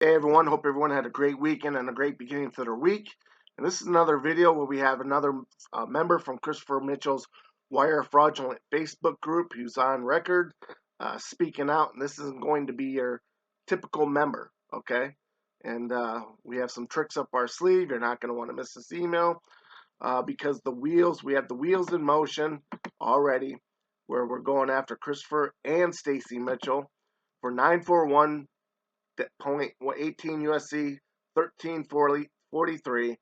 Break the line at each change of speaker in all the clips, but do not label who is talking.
Hey everyone, hope everyone had a great weekend and a great beginning to their week. And this is another video where we have another member from Christopher Mitchell's Wire Fraudulent Facebook group who's on record speaking out. And this isn't going to be your typical member, okay? And we have some tricks up our sleeve. You're not going to want to miss this email because we have the wheels in motion already where we're going after Christopher and Stacy Mitchell for 941. Point 18 USC 1343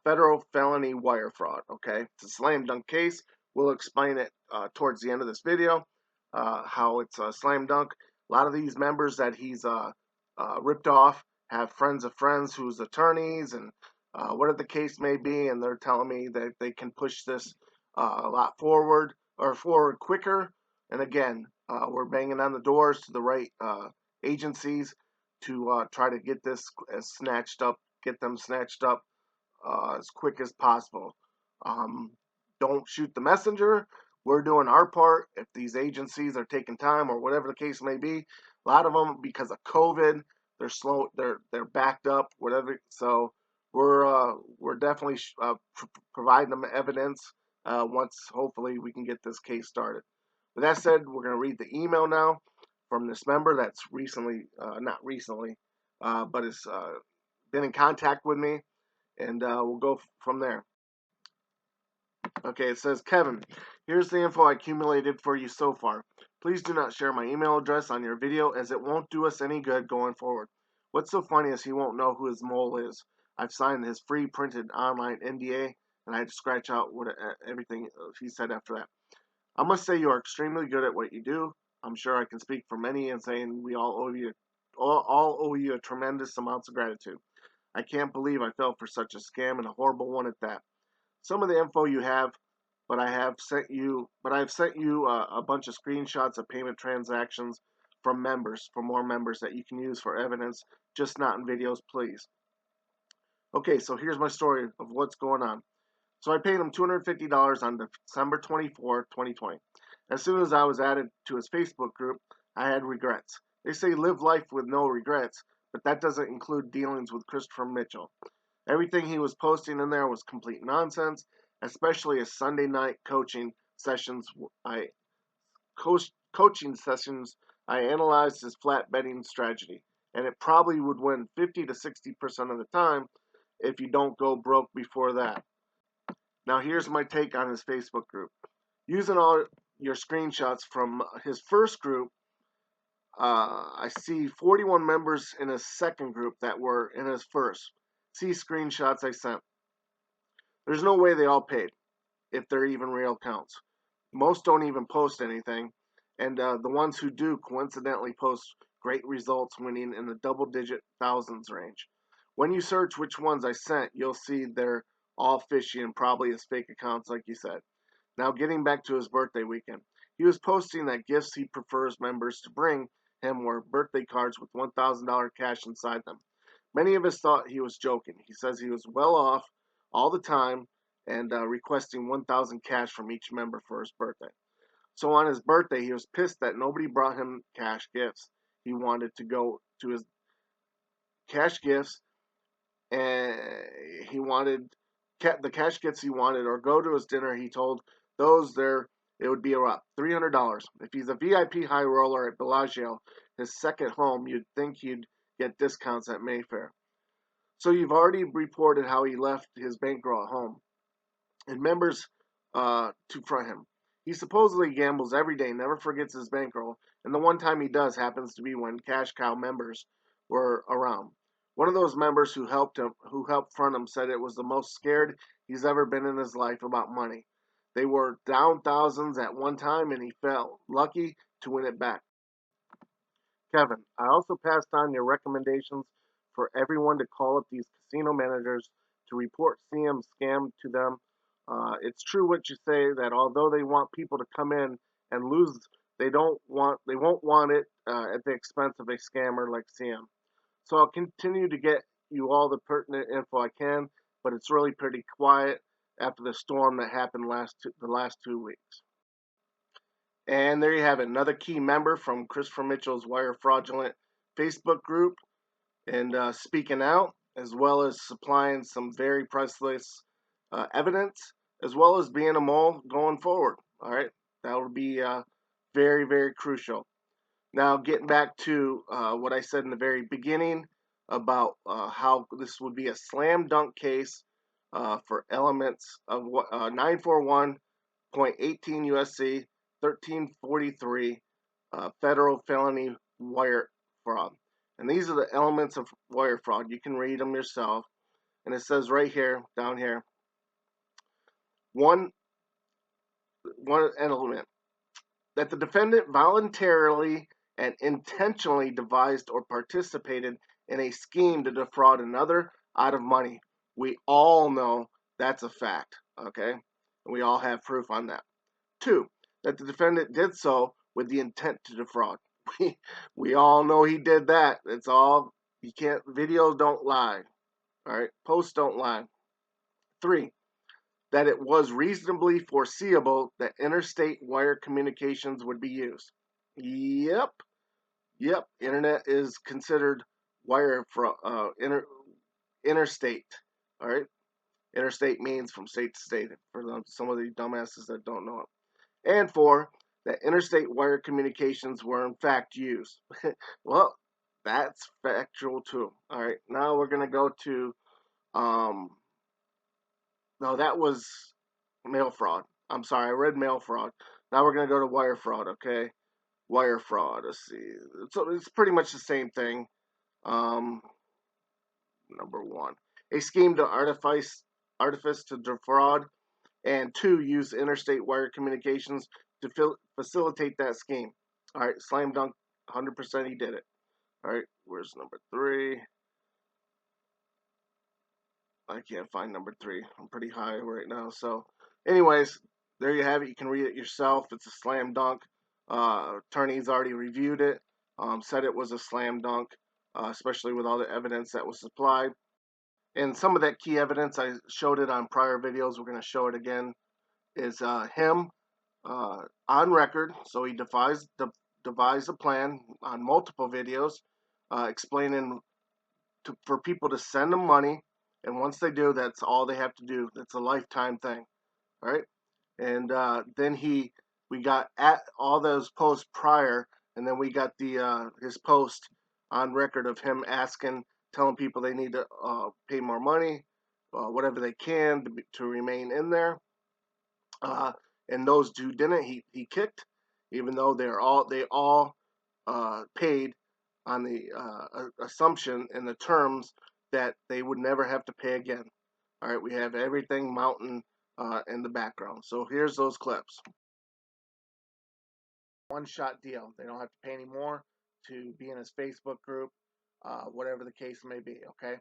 federal felony wire fraud. Okay, it's a slam dunk case. We'll explain it towards the end of this video, how it's a slam dunk. A lot of these members that he's ripped off have friends of friends who's attorneys and whatever the case may be, and they're telling me that they can push this a lot forward quicker. And again, we're banging on the doors to the right agencies to try to get this get them snatched up as quick as possible. Don't shoot the messenger. We're doing our part. If these agencies are taking time or whatever the case may be, a lot of them because of COVID, they're slow. They're backed up. Whatever. So we're definitely providing them evidence once hopefully we can get this case started. With that said, we're going to read the email now from this member that's not recently, but has been in contact with me, and we'll go from there. Okay, it says, Kevin, here's the info I accumulated for you so far. Please do not share my email address on your video as it won't do us any good going forward. What's so funny is he won't know who his mole is. I've signed his free printed online NDA, and I had to scratch out everything he said after that. I must say you are extremely good at what you do. I'm sure I can speak for many in saying we all owe you a tremendous amounts of gratitude. I can't believe I fell for such a scam and a horrible one at that. Some of the info you have, but I've sent you a bunch of screenshots of payment transactions from more members that you can use for evidence, just not in videos, please. Okay, so here's my story of what's going on. So I paid him $250 on December 24, 2020. As soon as I was added to his Facebook group, I had regrets. They say live life with no regrets, but that doesn't include dealings with Christopher Mitchell. Everything he was posting in there was complete nonsense, especially his Sunday night coaching sessions. I analyzed his flat betting strategy, and it probably would win 50 to 60% of the time if you don't go broke before that. Now here's my take on his Facebook group. Using all your screenshots from his first group, I see 41 members in his second group that were in his first. See screenshots I sent. There's no way they all paid, if they're even real accounts. Most don't even post anything, and the ones who do coincidentally post great results, winning in the double-digit thousands range. When you search which ones I sent, you'll see they're all fishy and probably his fake accounts, like you said. Now, getting back to his birthday weekend, he was posting that gifts he prefers members to bring him were birthday cards with $1,000 cash inside them. Many of us thought he was joking. He says he was well off all the time and requesting $1,000 cash from each member for his birthday. So on his birthday, he was pissed that nobody brought him cash gifts. He wanted to go to his cash gifts, and he wanted the cash gifts he wanted, or go to his dinner. He told those there it would be about $300. If he's a VIP high roller at Bellagio, his second home, you'd think he'd get discounts at Mayfair. So you've already reported how he left his bankroll at home, and members to front him. He supposedly gambles every day, never forgets his bankroll, and the one time he does happens to be when Cash Cow members were around. One of those members who helped front him, said it was the most scared he's ever been in his life about money. They were down thousands at one time, and he felt lucky to win it back. Kevin, I also passed on your recommendations for everyone to call up these casino managers to report CM scam to them. It's true what you say that although they want people to come in and lose, they won't want it at the expense of a scammer like CM. So I'll continue to get you all the pertinent info I can, but it's really pretty quiet after the storm that happened the last 2 weeks. And there you have it, another key member from Christopher Mitchell's Wire Fraudulent Facebook group. and speaking out, as well as supplying some very priceless evidence, as well as being a mole going forward. All right, that would be very, very crucial. Now, getting back to what I said in the very beginning about how this would be a slam dunk case for elements of 941.18 USC 1343 federal felony wire fraud. And these are the elements of wire fraud. You can read them yourself. And it says right here, down here, one element that the defendant voluntarily and intentionally devised or participated in a scheme to defraud another out of money. We all know that's a fact, okay? And we all have proof on that. 2, that the defendant did so with the intent to defraud. We all know he did that. It's all, you can't, videos don't lie, all right? Posts don't lie. 3, that it was reasonably foreseeable that interstate wire communications would be used. Yep. Internet is considered wire from interstate. All right. Interstate means from state to state for some of the dumbasses that don't know it. And 4, that interstate wire communications were in fact used. Well, that's factual too. All right. Now we're gonna go to no, that was mail fraud. I'm sorry, I read mail fraud. Now we're going to go to wire fraud, okay? Wire fraud, let's see. So it's pretty much the same thing. Number 1, a scheme to artifice to defraud, and 2, use interstate wire communications to facilitate that scheme. All right, slam dunk, 100% he did it. All right, where's number 3? I can't find number 3. I'm pretty high right now. So, anyways, there you have it. You can read it yourself. It's a slam dunk. Attorneys already reviewed it, said it was a slam dunk, especially with all the evidence that was supplied. And some of that key evidence, I showed it on prior videos. We're going to show it again. Is him on record. So he devised a plan on multiple videos, explaining for people to send him money. And once they do, that's all they have to do. That's a lifetime thing, all right? And then we got at all those posts prior, and then we got the his post on record of him telling people they need to pay more money, whatever they can to remain in there. And those who didn't, he kicked, even though they all paid on the assumption and the terms that they would never have to pay again. All right, we have everything mountain in the background. So here's those clips. One-shot deal. They don't have to pay any more to be in his Facebook group, whatever the case may be, okay?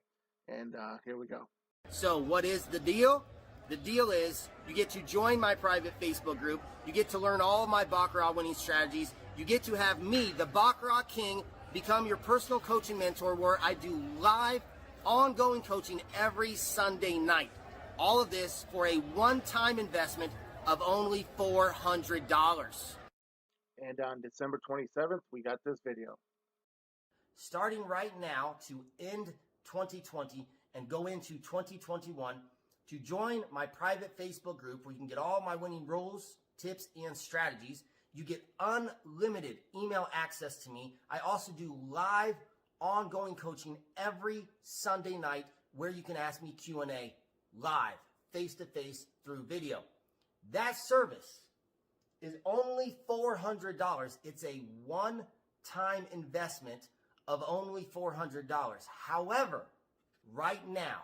And here we go.
So what is the deal? The deal is you get to join my private Facebook group. You get to learn all of my Baccarat winning strategies. You get to have me, the Baccarat King, become your personal coaching mentor, where I do live, ongoing coaching every Sunday night. All of this for a one-time investment of only $400.
And on December 27th, we got this video.
Starting right now to end 2020 and go into 2021, to join my private Facebook group where you can get all my winning rules, tips, and strategies. You get unlimited email access to me. I also do live ongoing coaching every Sunday night where you can ask me Q&A live, face-to-face through video. That service is only $400. It's a one-time investment of only $400. However, right now,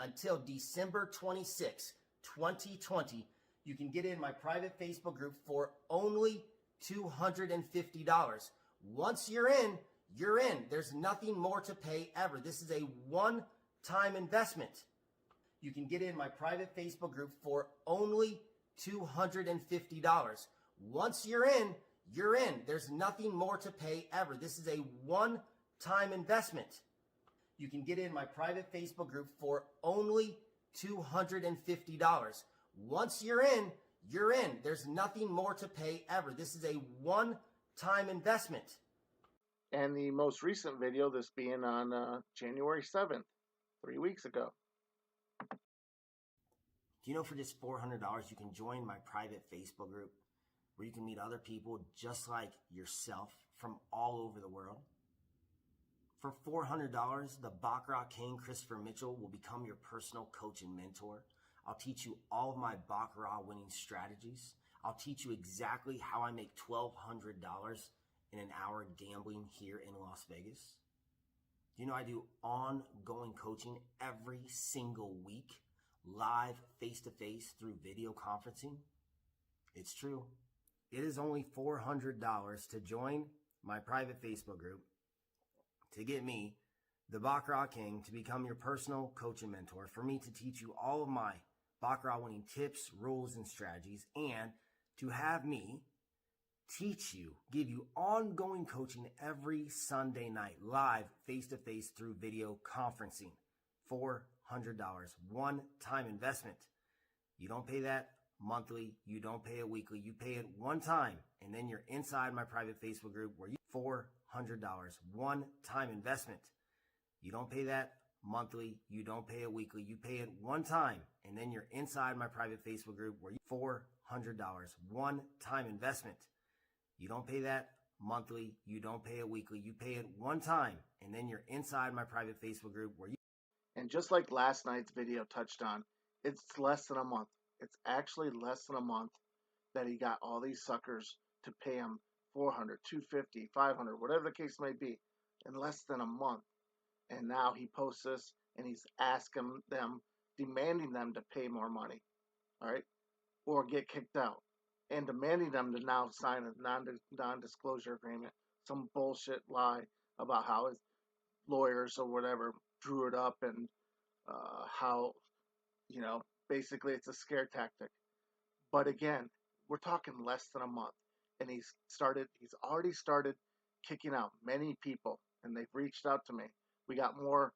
until December 26, 2020, you can get in my private Facebook group for only $250. Once you're in, you're in. There's nothing more to pay ever. This is a one-time investment. You can get in my private Facebook group for only $250. Once you're in, you're in. There's nothing more to pay ever. This is a one-time investment. You can get in my private Facebook group for only $250. Once you're in, you're in. There's nothing more to pay ever. This is a one-time investment.
And the most recent video, this being on January 7th, 3 weeks ago.
Do you know for just $400 you can join my private Facebook group where you can meet other people just like yourself from all over the world? For $400, the Baccarat King, Christopher Mitchell, will become your personal coach and mentor. I'll teach you all of my Baccarat winning strategies. I'll teach you exactly how I make $1,200 in an hour gambling here in Las Vegas. Do you know I do ongoing coaching every single week, live, face-to-face through video conferencing? It's true. It is only $400 to join my private Facebook group, to get me, the Baccarat King, to become your personal coach and mentor, for me to teach you all of my Baccarat winning tips, rules, and strategies, and to have me teach you, give you ongoing coaching every Sunday night, live, face-to-face through video conferencing. $400, one-time investment. You don't pay that monthly, you don't pay it weekly, you pay it one time, and then you're inside my private Facebook group where you $400, one-time investment. You don't pay that monthly, you don't pay it weekly, you pay it one time, and then you're inside my private Facebook group where you $400, one-time investment. You don't pay that monthly, you don't pay it weekly, you pay it one time, and then you're inside my private Facebook group where you.
And just like last night's video touched on, it's less than a month. It's actually less than a month that he got all these suckers to pay him $400, $250, $500, whatever the case may be, in less than a month. And now he posts this and he's asking them, demanding them to pay more money, all right, or get kicked out, and demanding them to now sign a non-disclosure agreement, some bullshit lie about how his lawyers or whatever drew it up, and how, basically it's a scare tactic. But again, we're talking less than a month, and he's already started kicking out many people, and they've reached out to me. We got more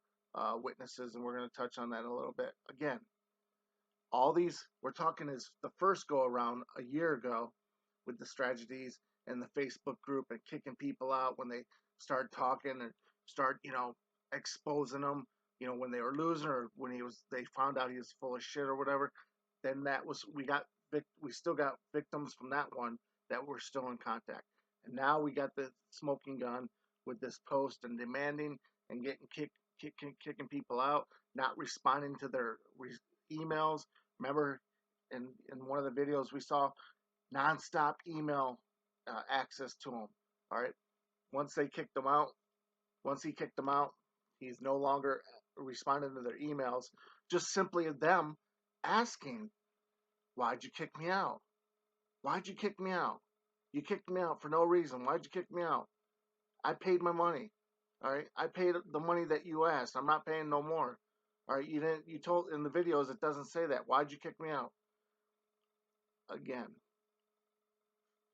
witnesses, and we're going to touch on that in a little bit. Again, all these we're talking is the first go around a year ago with the strategies and the Facebook group and kicking people out when they start talking and start, exposing them, when they were losing, or when they found out he was full of shit or whatever. Then we still got victims from that one that we're still in contact. And now we got the smoking gun with this post and demanding and getting kicking people out, not responding to their emails. Remember, in one of the videos we saw, nonstop email access to him. All right. Once he kicked them out, he's no longer responding to their emails. Just simply them asking, "Why'd you kick me out? Why'd you kick me out? You kicked me out for no reason. Why'd you kick me out? I paid my money. All right. I paid the money that you asked. I'm not paying no more. All right. You told in the videos it doesn't say that. Why'd you kick me out?" Again,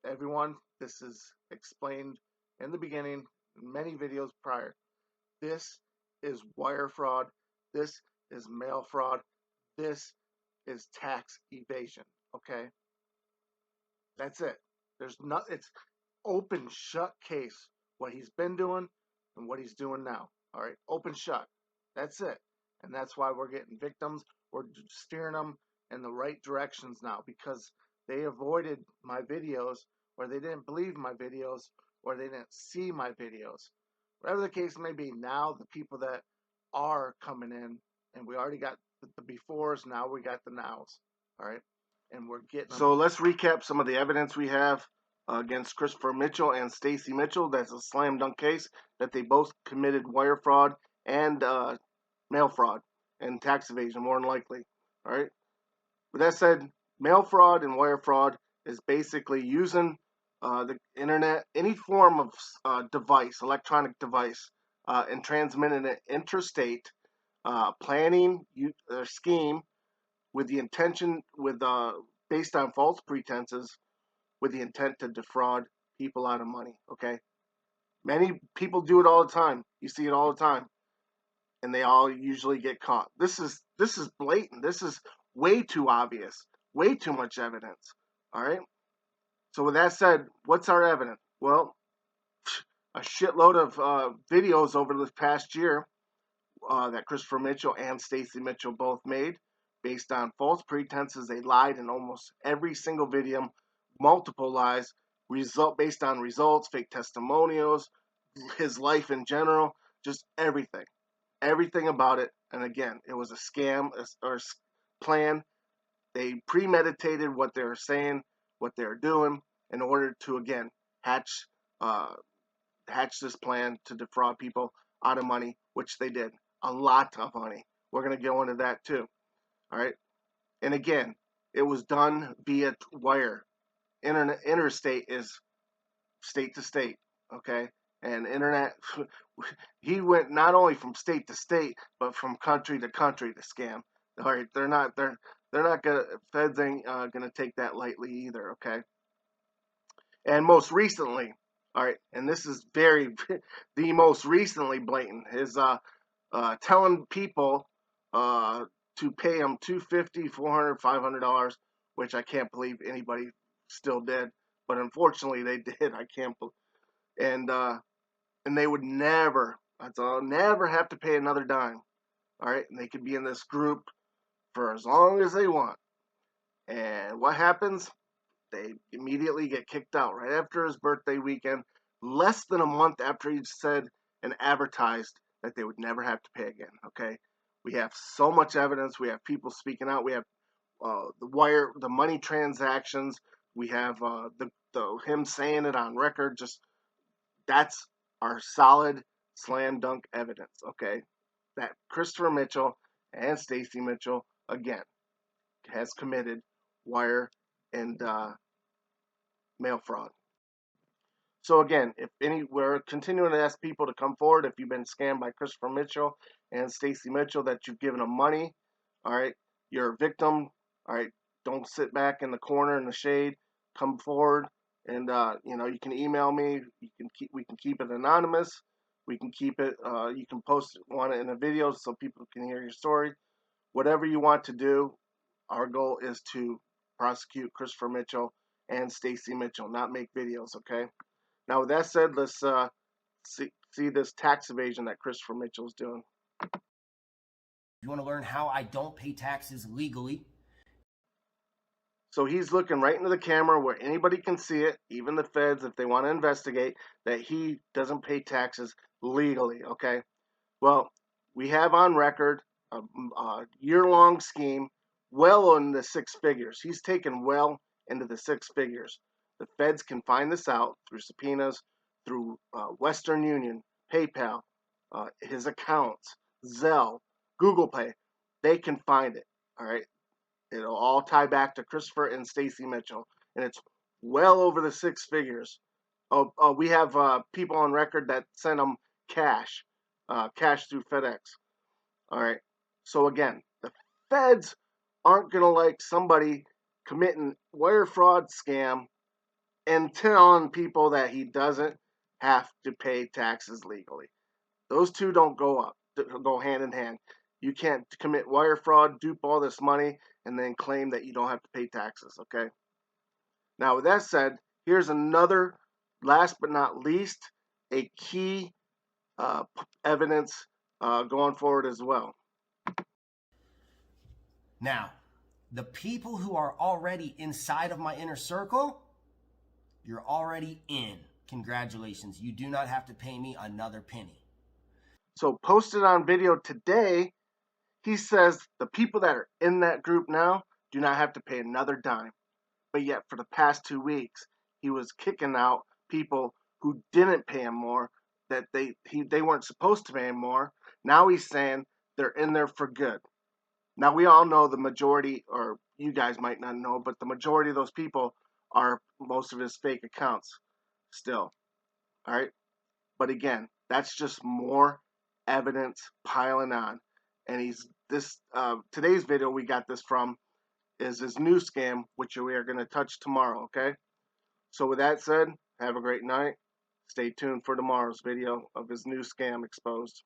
everyone, this is explained in the beginning, many videos prior. This is wire fraud. This is mail fraud. This is tax evasion. Okay? That's it. It's open shut case what he's been doing and what he's doing now. All right? Open shut. That's it. And that's why we're getting victims. We're steering them in the right directions now, because they avoided my videos, or they didn't believe my videos, or they didn't see my videos. Whatever the case may be, now the people that are coming in, and we already got the befores, now we got the nows. All right? And we're getting them. So let's recap some of the evidence we have against Christopher Mitchell and Stacy Mitchell. That's a slam dunk case that they both committed wire fraud and mail fraud and tax evasion, more than likely. All right? With that said, mail fraud and wire fraud is basically using the internet, any form of device, electronic device, and transmitting it interstate, planning a scheme with the intention, based on false pretenses, with the intent to defraud people out of money. Okay, many people do it all the time. You see it all the time, and they all usually get caught. This is blatant. This is way too obvious. Way too much evidence. All right. So with that said, what's our evidence? Well, a shitload of videos over the past year that Christopher Mitchell and Stacy Mitchell both made based on false pretenses. They lied in almost every single video, multiple lies, based on results, fake testimonials, his life in general, just everything about it. And again, it was a scam or plan. They premeditated what they were saying, what they were doing, in order to again hatch uh, hatch this plan to defraud people out of money, which they did. A lot of money. We're going to go into that too. All right. And again, it was done via wire. Interstate is state to state. Okay. And internet, he went not only from state to state, but from country to country to scam. All right. They're not gonna, feds ain't gonna take that lightly either. Okay. And most recently, all right, and this is very, the most recently blatant, is telling people to pay them $250, $400, $500, which I can't believe anybody still did, but unfortunately they did. I can't believe, and they would never, that's all, never have to pay another dime. All right, and they could be in this group for as long as they want. And what happens? They immediately get kicked out right after his birthday weekend, less than a month after he said and advertised that they would never have to pay again. Okay, we have so much evidence. We have people speaking out. We have the money transactions. We have the him saying it on record. Just that's our solid slam dunk evidence. Okay, that Christopher Mitchell and Stacy Mitchell again has committed wire and mail fraud. So again, we're continuing to ask people to come forward if you've been scammed by Christopher Mitchell and Stacy Mitchell, that you've given them money. All right, you're a victim. All right, don't sit back in the corner in the shade. Come forward, and you can email me. We can keep it anonymous. We can keep it. You can post one in a video so people can hear your story. Whatever you want to do. Our goal is to prosecute Christopher Mitchell and Stacy Mitchell, not make videos. Okay. Now, with that said, let's see this tax evasion that Christopher Mitchell's doing.
If you want to learn how I don't pay taxes legally.
So he's looking right into the camera where anybody can see it, even the feds, if they want to investigate, that he doesn't pay taxes legally, okay? Well, we have on record a year-long scheme well in the six figures. He's taken well into the six figures. The feds can find this out through subpoenas, through Western Union, PayPal, his accounts, Zelle, Google Pay. They can find it, all right? It'll all tie back to Christopher and Stacy Mitchell, and it's well over the six figures. We have people on record that send them cash, cash through FedEx. All right. So again, the feds aren't gonna like somebody committing wire fraud scam and telling people that he doesn't have to pay taxes legally. Those two don't go hand in hand. You can't commit wire fraud, dupe all this money, and then claim that you don't have to pay taxes, okay? Now, with that said, here's another, last but not least, a key evidence going forward as well.
Now, the people who are already inside of my inner circle, you're already in. Congratulations. You do not have to pay me another penny.
So posted on video today, he says the people that are in that group now do not have to pay another dime. But yet for the past 2 weeks, he was kicking out people who didn't pay him more, that they weren't supposed to pay him more. Now he's saying they're in there for good. Now we all know the majority, or you guys might not know, but the majority of those people are most of his fake accounts still. All right. But again, that's just more evidence piling on. And today's video we got this from is his new scam, which we are going to touch tomorrow, okay? So with that said, have a great night. Stay tuned for tomorrow's video of his new scam exposed.